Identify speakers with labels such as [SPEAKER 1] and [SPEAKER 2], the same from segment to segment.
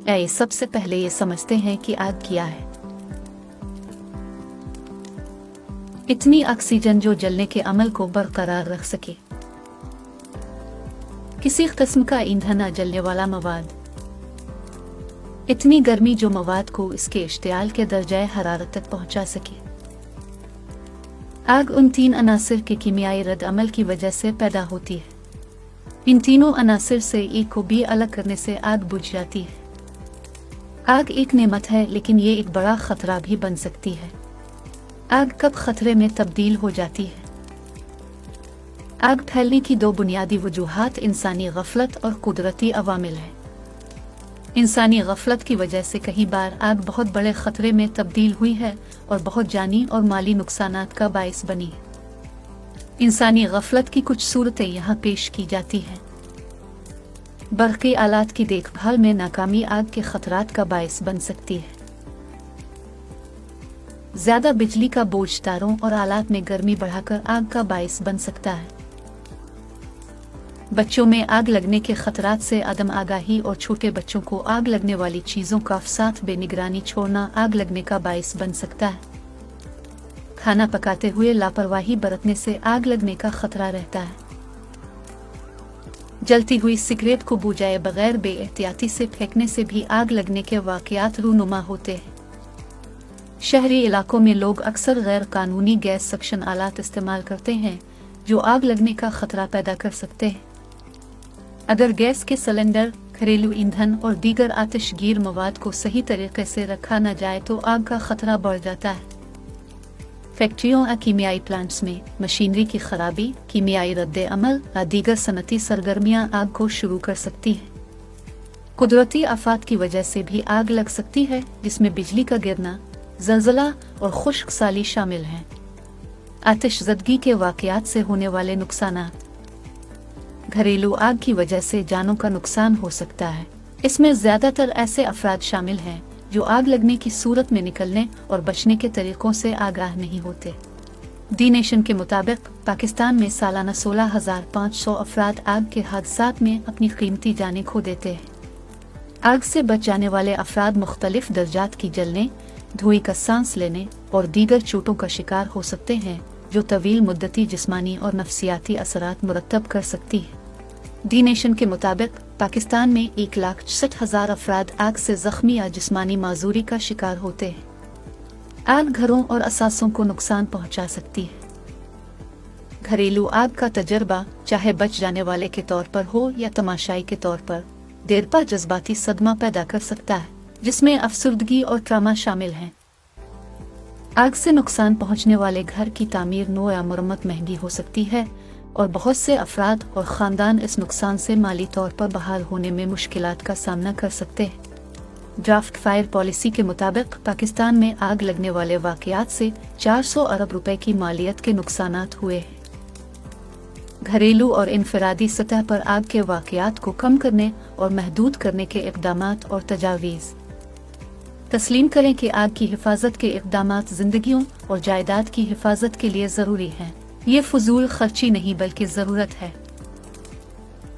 [SPEAKER 1] सबसे पहले ये समझते हैं कि आग क्या है। इतनी ऑक्सीजन जो जलने के अमल को बरकरार रख सके। किसी किस्म का ईंधन न जलने वाला मवाद। इतनी गर्मी जो मवाद को इसके इश्तियाल के दर्जाए हरारत तक पहुंचा सके। आग उन तीन अनासिर के कीमियाई रद्द अमल की वजह से पैदा होती है। इन तीनों अनासिर से एक को भी अलग करने से आग बुझ जाती है। आग एक नेमत है, लेकिन ये एक बड़ा खतरा भी बन सकती है। आग कब खतरे में तब्दील हो जाती है? आग फैलने की दो बुनियादी वजूहात इंसानी गफलत और कुदरती अवामिल है। इंसानी गफलत की वजह से कई बार आग बहुत बड़े खतरे में तब्दील हुई है और बहुत जानी और माली नुकसानात का बाइस बनी है। इंसानी गफलत की कुछ सूरतें यहाँ पेश की जाती हैं। बरक़ी आलात की देखभाल में नाकामी आग के खतरात का बाइस बन सकती है। ज्यादा बिजली का बोझ तारों और आलात में गर्मी बढ़ाकर आग का बाइस बन सकता है। बच्चों में आग लगने के खतरात से अदम आगाही और छोटे बच्चों को आग लगने वाली चीजों का साथ बेनिगरानी छोड़ना आग लगने का बाइस बन सकता है। खाना पकाते हुए लापरवाही बरतने से आग लगने का खतरा रहता है। जलती हुई सिगरेट को बुझाए बगैर बेएहतियाती से फेंकने से भी आग लगने के वाकयात रूनुमा होते हैं। शहरी इलाकों में लोग अक्सर गैर कानूनी गैस सक्शन आलात इस्तेमाल करते हैं जो आग लगने का खतरा पैदा कर सकते हैं। अगर गैस के सिलेंडर, घरेलू ईंधन और दीगर आतिशगीर मवाद को सही तरीके से रखा न जाए तो आग का खतरा बढ़ जाता है। फैक्ट्रियों या कीमियाई प्लांट्स में मशीनरी की खराबी, कीमियाई रद्द अमल या दीगर सनती सरगर्मियां आग को शुरू कर सकती हैं। कुदरती आफात की वजह से भी आग लग सकती है, जिसमें बिजली का गिरना, ज़लज़ला और खुश्क साली शामिल हैं। आतिशज़दगी के वाकयात से होने वाले नुकसानात। घरेलू आग की वजह से जानों का नुकसान हो सकता है। इसमें ज्यादातर ऐसे अफराद शामिल हैं जो आग लगने की सूरत में निकलने और बचने के तरीकों से आगाह नहीं होते। दी नेशन के मुताबिक पाकिस्तान में सालाना 16,500 अफराद आग के हादसात में अपनी कीमती जानें खो देते हैं। आग से बच जाने वाले अफराद मुख्तलिफ दर्जात की जलने, धुएं का सांस लेने और दीगर चोटों का शिकार हो सकते हैं, जो तवील मुद्दती जिस्मानी और नफसियाती असरात मुरतब कर सकती है। दी नेशन के मुताबिक पाकिस्तान में 1,60,000 अफराद आग से जख्मी या जिस्मानी माजूरी का शिकार होते हैं। आग घरों और असासों को नुकसान पहुंचा सकती है। घरेलू आग का तजर्बा, चाहे बच जाने वाले के तौर पर हो या तमाशाई के तौर पर, देरपा जज्बाती सदमा पैदा कर सकता है, जिसमें अफसुर्दगी और ट्रामा शामिल हैं। आग से नुकसान पहुंचने वाले घर की तामीर नो या मरम्मत महंगी हो सकती है और बहुत से अफराद और ख़ानदान इस नुकसान से माली तौर पर बहाल होने में मुश्किलात का सामना कर सकते हैं। ड्राफ्ट फायर पॉलिसी के मुताबिक पाकिस्तान में आग लगने वाले वाकयात से 400 अरब रुपए की मालियत के नुकसानात हुए हैं। घरेलू और इनफरादी सतह पर आग के वाकयात को कम करने और महदूद करने के इक़दामात और तजावीज़। तस्लीम करें कि आग की हिफाजत के इक़दामात ज़िंदगियों और जायदाद की हिफाजत के लिए ज़रूरी हैं। ये फजूल खर्ची नहीं बल्कि ज़रूरत है।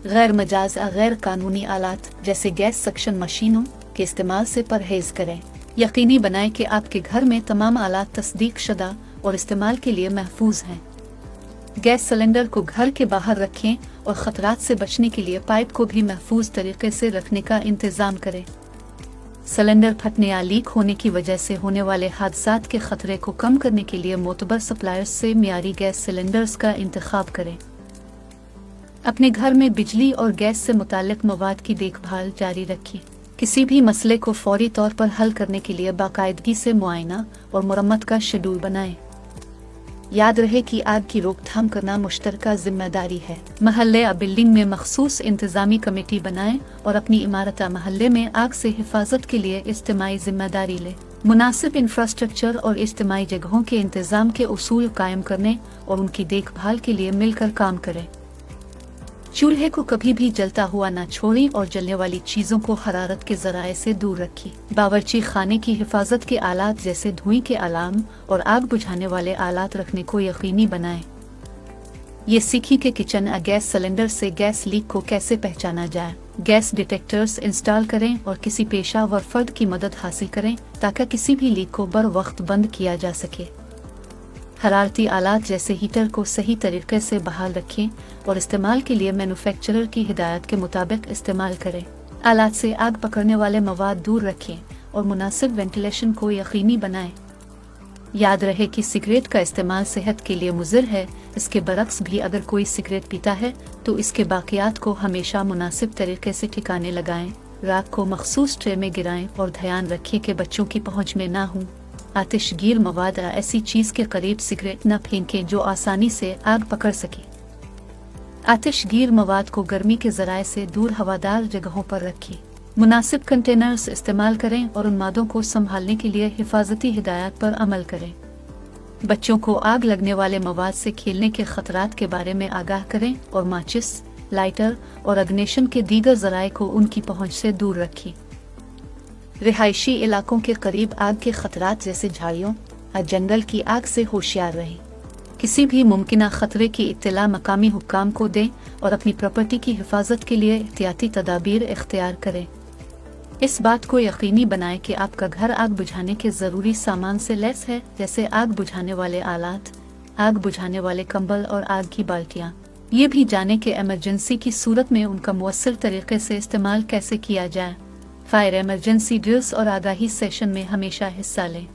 [SPEAKER 1] गैर मजाज या गैर कानूनी आलात जैसे गैस सक्शन मशीनों के इस्तेमाल से परहेज़ करें। यकीनी बनाएं कि आपके घर में तमाम आलात तस्दीक शुदा और इस्तेमाल के लिए महफूज हैं। गैस सिलेंडर को घर के बाहर रखें और ख़तरात से बचने के लिए पाइप को भी महफूज तरीके से रखने का इंतज़ाम करें। सिलेंडर फटने या लीक होने की वजह से होने वाले हादसात के खतरे को कम करने के लिए मोतबर सप्लायर्स से मियारी गैस सिलेंडर्स का इंतखाब करें। अपने घर में बिजली और गैस से मुताल्लिक मवाद की देखभाल जारी रखें। किसी भी मसले को फौरी तौर पर हल करने के लिए बाकायदगी से मुआयना और मुरम्मत का शेड्यूल बनाएं। याद रहे कि आग की रोकथाम करना मुश्तरका जिम्मेदारी है। महल्ले या बिल्डिंग में मखसूस इंतजामी कमेटी बनाएं और अपनी इमारत या महल्ले में आग से हिफाजत के लिए इज्तिमाई जिम्मेदारी लें। मुनासिब इंफ्रास्ट्रक्चर और इज्तिमाई जगहों के इंतजाम के उसूल कायम करने और उनकी देखभाल के लिए मिलकर काम करें। चूल्हे को कभी भी जलता हुआ न छोड़ें और जलने वाली चीजों को हरारत के जराए से दूर रखें। बावर्ची खाने की हिफाजत के आलात जैसे धुएं के अलार्म और आग बुझाने वाले आलात रखने को यकीनी बनाएं। ये सीखी कि किचन गैस सिलेंडर से गैस लीक को कैसे पहचाना जाए। गैस डिटेक्टर्स इंस्टॉल करें और किसी पेशेवर फर्द की मदद हासिल करें ताकि किसी भी लीक को बर वक्त बंद किया जा सके। हरारती आलात जैसे हीटर को सही तरीके से बहाल रखें और इस्तेमाल के लिए मैन्युफैक्चरर की हिदायत के मुताबिक इस्तेमाल करें। आलात से आग पकड़ने वाले मवाद दूर रखें और मुनासिब वेंटिलेशन को यकीनी बनाएं। याद रहे कि सिगरेट का इस्तेमाल सेहत के लिए मुज़िर है। इसके बरक्स भी अगर कोई सिगरेट पीता है तो इसके बाकियात को हमेशा मुनासिब तरीके से ठिकाने लगाएं। राख को मखसूस ट्रे में गिराएं और ध्यान रखें कि बच्चों की पहुंच में ना हो। आतिशगीर मवाद ऐसी चीज़ के करीब सिगरेट न फेंकें जो आसानी से आग पकड़ सके। आतिशगीर मवाद को गर्मी के ज़राए से दूर हवादार जगहों पर रखें। मुनासिब कंटेनर्स इस्तेमाल करें और उन मादों को संभालने के लिए हिफाजती हिदायत पर अमल करें। बच्चों को आग लगने वाले मवाद से खेलने के खतरात के बारे में आगाह करें और माचिस, लाइटर और अग्निशन के दीगर ज़राए को उनकी पहुंच से दूर रखें। रिहायशी इलाकों के करीब आग के खतरात जैसे झाड़ियों या जंगल की आग से होशियार रहें। किसी भी मुमकिना खतरे की इत्तला मकामी हुक्काम को दें और अपनी प्रॉपर्टी की हिफाजत के लिए एहतियाती तदाबीर इख्तियार करें। इस बात को यकीनी बनाएं कि आपका घर आग बुझाने के ज़रूरी सामान से लैस है, जैसे आग बुझाने वाले आलात, आग बुझाने वाले कंबल और आग की बाल्टियाँ। ये भी जानें कि एमरजेंसी की सूरत में उनका मुअस्सर तरीके से इस्तेमाल कैसे किया जाए। फायर इमरजेंसी ड्रिल्स और आगाही सेशन में हमेशा हिस्सा लें।